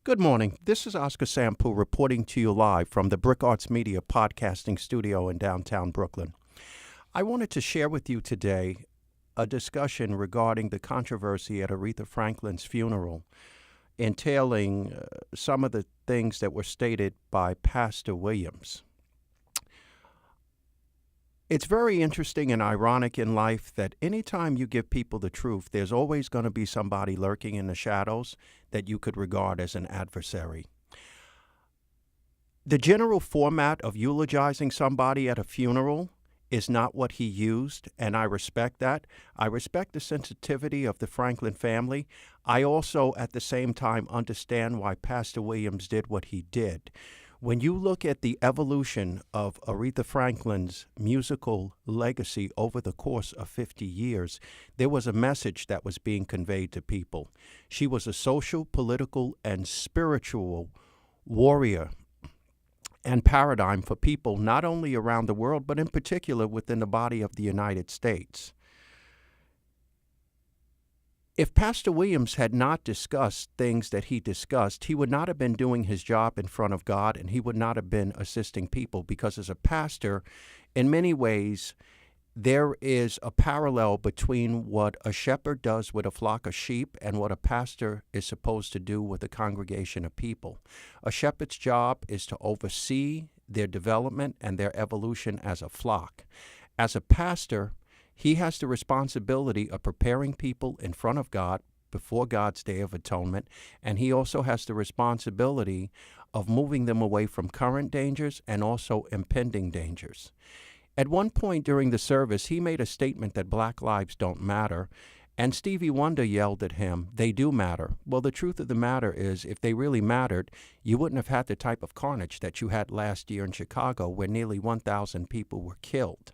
Good morning. This is Oscar Sampu reporting to you live from the Brick Arts Media podcasting studio in downtown Brooklyn. I wanted to share with you today a discussion regarding the controversy at Aretha Franklin's funeral, entailing some of the things that were stated by Pastor Williams. It's very interesting and ironic in life that anytime you give people the truth, there's always going to be somebody lurking in the shadows that you could regard as an adversary. The general format of eulogizing somebody at a funeral is not what he used, and I respect that. I respect the sensitivity of the Franklin family. I also, at the same time, understand why Pastor Williams did what he did. When you look at the evolution of Aretha Franklin's musical legacy over the course of 50 years, there was a message that was being conveyed to people. She was a social, political, and spiritual warrior and paradigm for people not only around the world, but in particular within the body of the United States. If Pastor Williams had not discussed things that he discussed, he would not have been doing his job in front of God, and he would not have been assisting people, because as a pastor, in many ways, there is a parallel between what a shepherd does with a flock of sheep and what a pastor is supposed to do with a congregation of people. A shepherd's job is to oversee their development and their evolution as a flock. As a pastor, he has the responsibility of preparing people in front of God before God's Day of Atonement, and he also has the responsibility of moving them away from current dangers and also impending dangers. At one point during the service, he made a statement that Black lives don't matter, and Stevie Wonder yelled at him, "They do matter." Well, the truth of the matter is, if they really mattered, you wouldn't have had the type of carnage that you had last year in Chicago, where nearly 1,000 people were killed.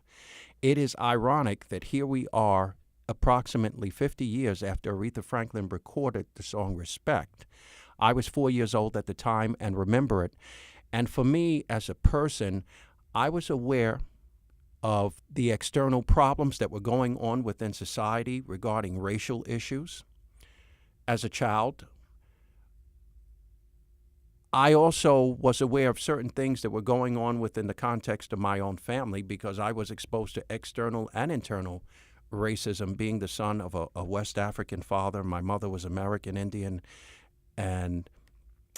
It is ironic that here we are approximately 50 years after Aretha Franklin recorded the song Respect. I was 4 years old at the time and remember it. And for me as a person, I was aware of the external problems that were going on within society regarding racial issues. As a child, I also was aware of certain things that were going on within the context of my own family, because I was exposed to external and internal racism, being the son of a West African father. My mother was American Indian and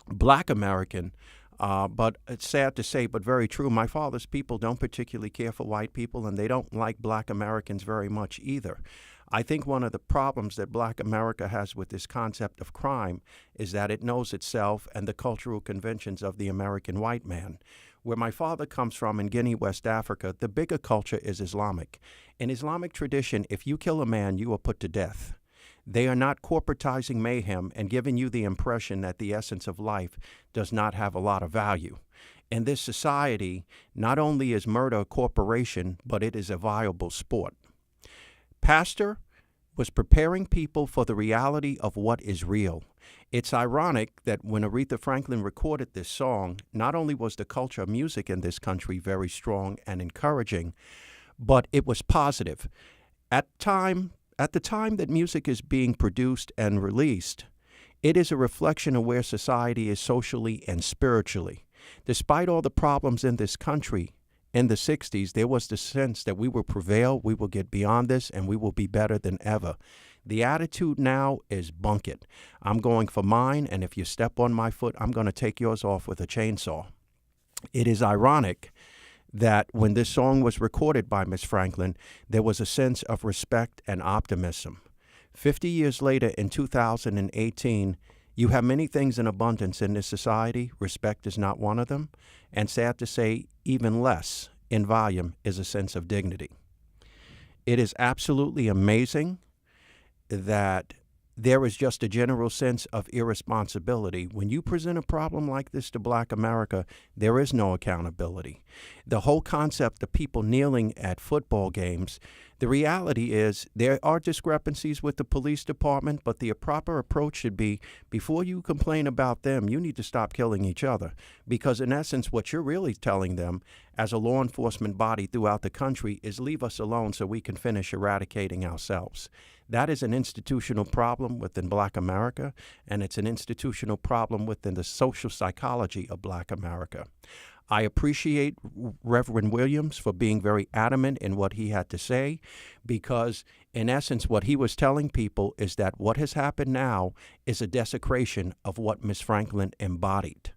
Black American. But it's sad to say, but very true, my father's people don't particularly care for white people, and they don't like Black Americans very much either. I think one of the problems that Black America has with this concept of crime is that it knows itself and the cultural conventions of the American white man. Where my father comes from in Guinea, West Africa, the bigger culture is Islamic. In Islamic tradition, if you kill a man, you are put to death. They are not corporatizing mayhem and giving you the impression that the essence of life does not have a lot of value. In this society, not only is murder a corporation, but it is a viable sport. Pastor was preparing people for the reality of what is real. It's ironic that when Aretha Franklin recorded this song, not only was the culture of music in this country very strong and encouraging, but it was positive. At the time that music is being produced and released, it is a reflection of where society is socially and spiritually. Despite all the problems in this country, in the 60s, there was the sense that we will prevail, we will get beyond this, and we will be better than ever. The attitude now is bunk it. I'm going for mine, and if you step on my foot, I'm going to take yours off with a chainsaw. It is ironic that when this song was recorded by Miss Franklin, there was a sense of respect and optimism. 50 years later, in 2018, you have many things in abundance in this society. Respect is not one of them. And sad to say, even less in volume is a sense of dignity. It is absolutely amazing that there is just a general sense of irresponsibility. When you present a problem like this to Black America, there is no accountability. The whole concept of people kneeling at football games, The reality is there are discrepancies with the police department, but the proper approach should be, before you complain about them, you need to stop killing each other. Because in essence, what you're really telling them as a law enforcement body throughout the country is leave us alone so we can finish eradicating ourselves. That is an institutional problem within Black America, and it's an institutional problem within the social psychology of Black America. I appreciate Reverend Williams for being very adamant in what he had to say, because in essence, what he was telling people is that what has happened now is a desecration of what Miss Franklin embodied.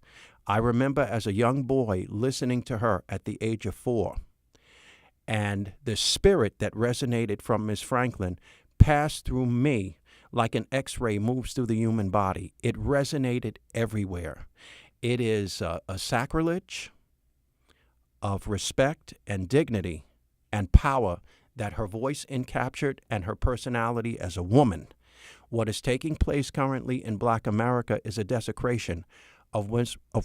I remember as a young boy listening to her at the age of 4, and the spirit that resonated from Miss Franklin passed through me like an X-ray moves through the human body. It resonated everywhere. It is a sacrilege of respect and dignity and power that her voice encaptured, and her personality as a woman. What is taking place currently in Black America is a desecration of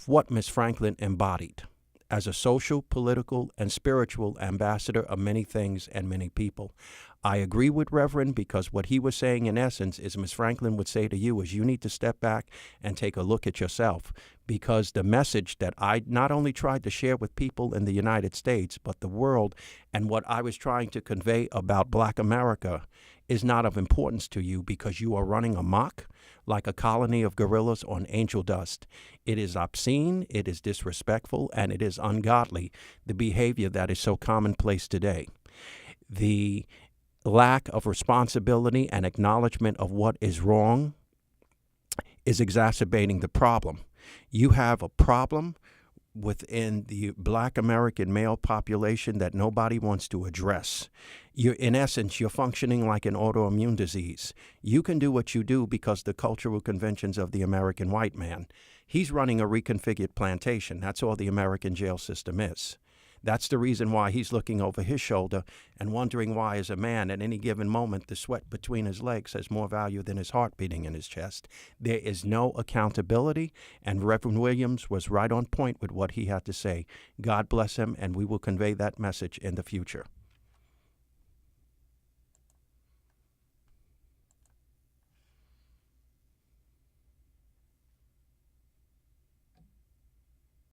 what Miss Franklin embodied as a social, political, and spiritual ambassador of many things and many people. I agree with Reverend, because what he was saying in essence is Miss Franklin would say to you is you need to step back and take a look at yourself, because the message that I not only tried to share with people in the United States, but the world, and what I was trying to convey about Black America is not of importance to you, because you are running amok like a colony of gorillas on angel dust. It is obscene, it is disrespectful, and it is ungodly, the behavior that is so commonplace today. The lack of responsibility and acknowledgement of what is wrong is exacerbating the problem. You have a problem within the Black American male population that nobody wants to address. In essence, you're functioning like an autoimmune disease. You can do what you do because the cultural conventions of the American white man. He's running a reconfigured plantation. That's all the American jail system is. That's the reason why he's looking over his shoulder and wondering why, as a man, at any given moment, the sweat between his legs has more value than his heart beating in his chest. There is no accountability, and Reverend Williams was right on point with what he had to say. God bless him, and we will convey that message in the future.